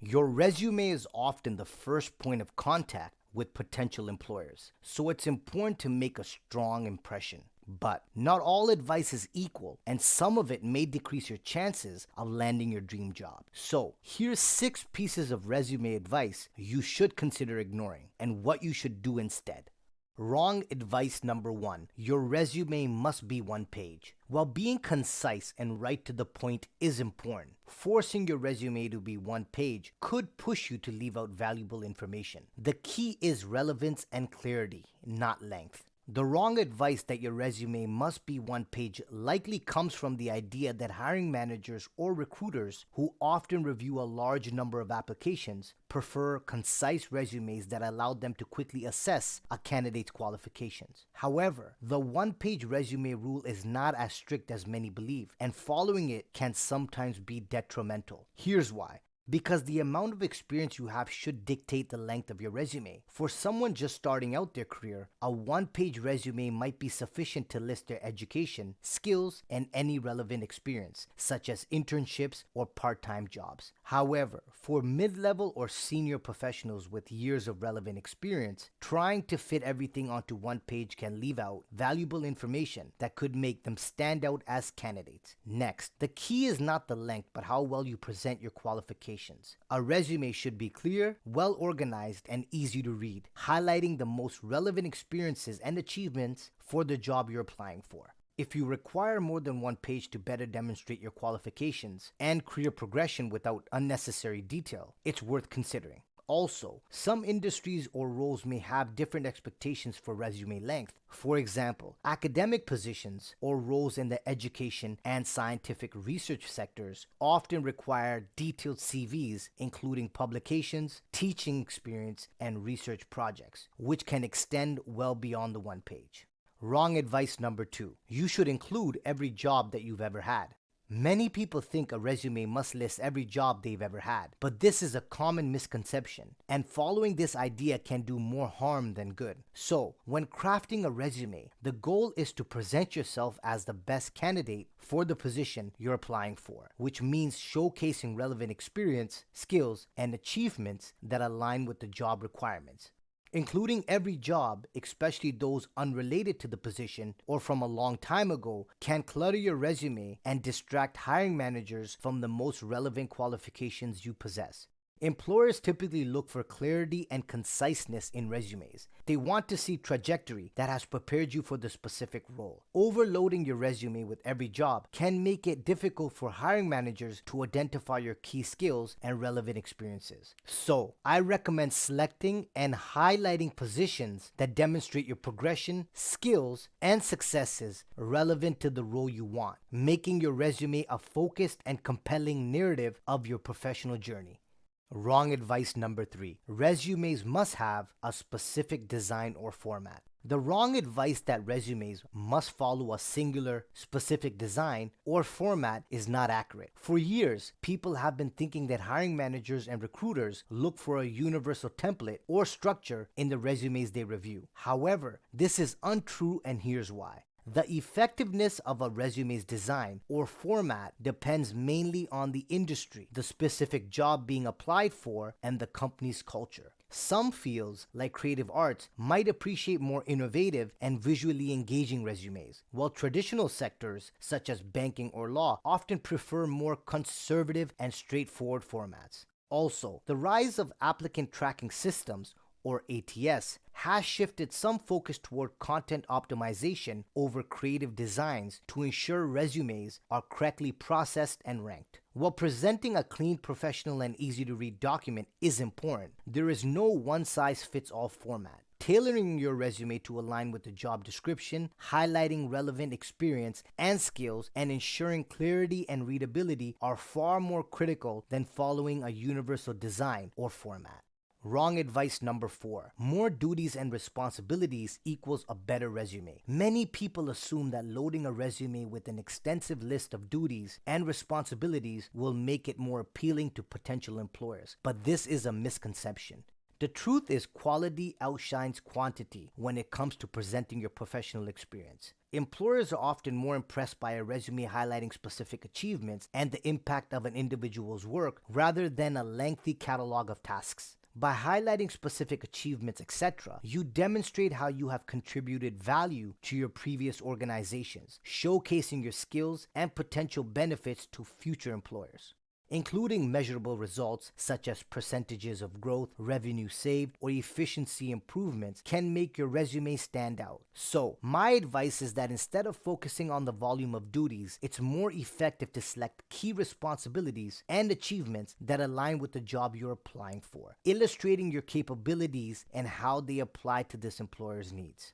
Your resume is often the first point of contact with potential employers, so it's important to make a strong impression. But not all advice is equal, and some of it may decrease your chances of landing your dream job. So, here's 6 pieces of resume advice you should consider ignoring and what you should do instead. Wrong advice number 1. Your resume must be one page. While being concise and right to the point is important, forcing your resume to be one page could push you to leave out valuable information. The key is relevance and clarity, not length. The wrong advice that your resume must be one page likely comes from the idea that hiring managers or recruiters, who often review a large number of applications, prefer concise resumes that allow them to quickly assess a candidate's qualifications. However, the one-page resume rule is not as strict as many believe, and following it can sometimes be detrimental. Here's why. Because the amount of experience you have should dictate the length of your resume. For someone just starting out their career, a one-page resume might be sufficient to list their education, skills, and any relevant experience, such as internships or part-time jobs. However, for mid-level or senior professionals with years of relevant experience, trying to fit everything onto one page can leave out valuable information that could make them stand out as candidates. Next, the key is not the length, but how well you present your qualifications. A resume should be clear, well organized, and easy to read, highlighting the most relevant experiences and achievements for the job you're applying for. If you require more than one page to better demonstrate your qualifications and career progression without unnecessary detail, it's worth considering. Also, some industries or roles may have different expectations for resume length. For example, academic positions or roles in the education and scientific research sectors often require detailed CVs, including publications, teaching experience, and research projects, which can extend well beyond the one page. Wrong advice number 2. You should include every job that you've ever had. Many people think a resume must list every job they've ever had, but this is a common misconception, and following this idea can do more harm than good. So, when crafting a resume, the goal is to present yourself as the best candidate for the position you're applying for, which means showcasing relevant experience, skills, and achievements that align with the job requirements. Including every job, especially those unrelated to the position or from a long time ago, can clutter your resume and distract hiring managers from the most relevant qualifications you possess. Employers typically look for clarity and conciseness in resumes. They want to see trajectory that has prepared you for the specific role. Overloading your resume with every job can make it difficult for hiring managers to identify your key skills and relevant experiences. So, I recommend selecting and highlighting positions that demonstrate your progression, skills, and successes relevant to the role you want, making your resume a focused and compelling narrative of your professional journey. Wrong advice number 3. Resumes must have a specific design or format. The wrong advice that resumes must follow a singular, specific design or format is not accurate. For years, people have been thinking that hiring managers and recruiters look for a universal template or structure in the resumes they review. However, this is untrue, and here's why. The effectiveness of a resume's design or format depends mainly on the industry, the specific job being applied for, and the company's culture. Some fields, like creative arts, might appreciate more innovative and visually engaging resumes, while traditional sectors, such as banking or law, often prefer more conservative and straightforward formats. Also, the rise of applicant tracking systems, or ATS, has shifted some focus toward content optimization over creative designs to ensure resumes are correctly processed and ranked. While presenting a clean, professional, and easy-to-read document is important, there is no one-size-fits-all format. Tailoring your resume to align with the job description, highlighting relevant experience and skills, and ensuring clarity and readability are far more critical than following a universal design or format. Wrong advice number 4. More duties and responsibilities equals a better resume. Many people assume that loading a resume with an extensive list of duties and responsibilities will make it more appealing to potential employers, but this is a misconception. The truth is, quality outshines quantity when it comes to presenting your professional experience. Employers are often more impressed by a resume highlighting specific achievements and the impact of an individual's work rather than a lengthy catalog of tasks. By highlighting specific achievements, etc., you demonstrate how you have contributed value to your previous organizations, showcasing your skills and potential benefits to future employers. Including measurable results such as percentages of growth, revenue saved, or efficiency improvements can make your resume stand out. So, my advice is that instead of focusing on the volume of duties, it's more effective to select key responsibilities and achievements that align with the job you're applying for, illustrating your capabilities and how they apply to this employer's needs.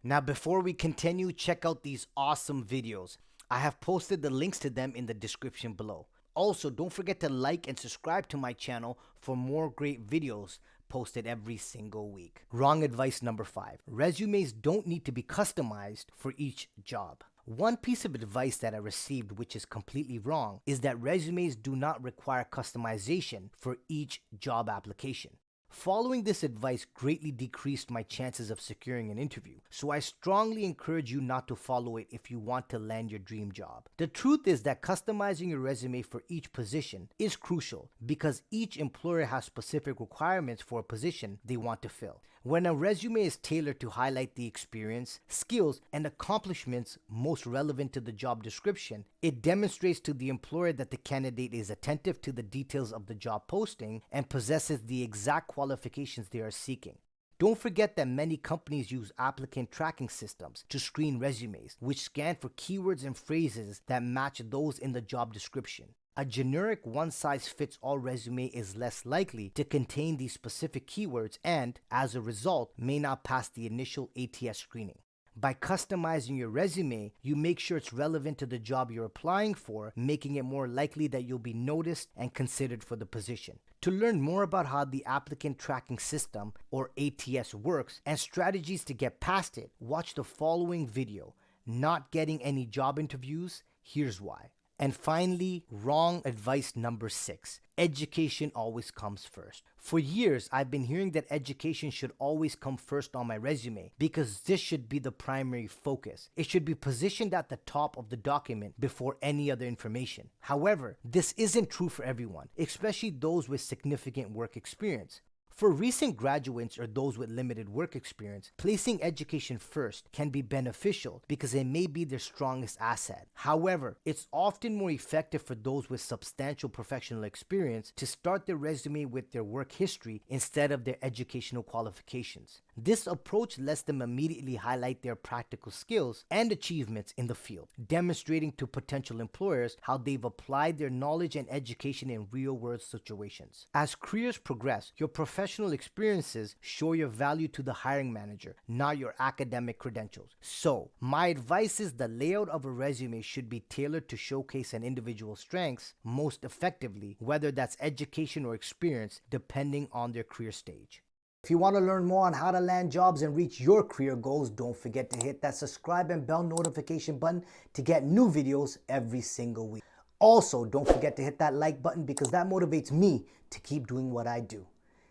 Now, before we continue, check out these awesome videos. I have posted the links to them in the description below. Also, don't forget to like and subscribe to my channel for more great videos posted every single week. Wrong advice number 5. Resumes don't need to be customized for each job. One piece of advice that I received, which is completely wrong, is that resumes do not require customization for each job application. Following this advice greatly decreased my chances of securing an interview, so I strongly encourage you not to follow it if you want to land your dream job. The truth is that customizing your resume for each position is crucial because each employer has specific requirements for a position they want to fill. When a resume is tailored to highlight the experience, skills, and accomplishments most relevant to the job description, it demonstrates to the employer that the candidate is attentive to the details of the job posting and possesses the exact qualifications they are seeking. Don't forget that many companies use applicant tracking systems to screen resumes, which scan for keywords and phrases that match those in the job description. A generic one-size-fits-all resume is less likely to contain these specific keywords and, as a result, may not pass the initial ATS screening. By customizing your resume, you make sure it's relevant to the job you're applying for, making it more likely that you'll be noticed and considered for the position. To learn more about how the applicant tracking system, or ATS, works and strategies to get past it, watch the following video. Not getting any job interviews? Here's why. And finally, wrong advice number 6. Education always comes first. For years, I've been hearing that education should always come first on my resume because this should be the primary focus. It should be positioned at the top of the document before any other information. However, this isn't true for everyone, especially those with significant work experience. For recent graduates or those with limited work experience, placing education first can be beneficial because it may be their strongest asset. However, it's often more effective for those with substantial professional experience to start their resume with their work history instead of their educational qualifications. This approach lets them immediately highlight their practical skills and achievements in the field, demonstrating to potential employers how they've applied their knowledge and education in real-world situations. As careers progress, your professional experiences show your value to the hiring manager, not your academic credentials. So, my advice is the layout of a resume should be tailored to showcase an individual's strengths most effectively, whether that's education or experience, depending on their career stage. If you want to learn more on how to land jobs and reach your career goals, don't forget to hit that subscribe and bell notification button to get new videos every single week. Also, don't forget to hit that like button because that motivates me to keep doing what I do.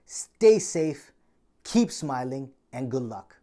Stay safe, keep smiling, and good luck.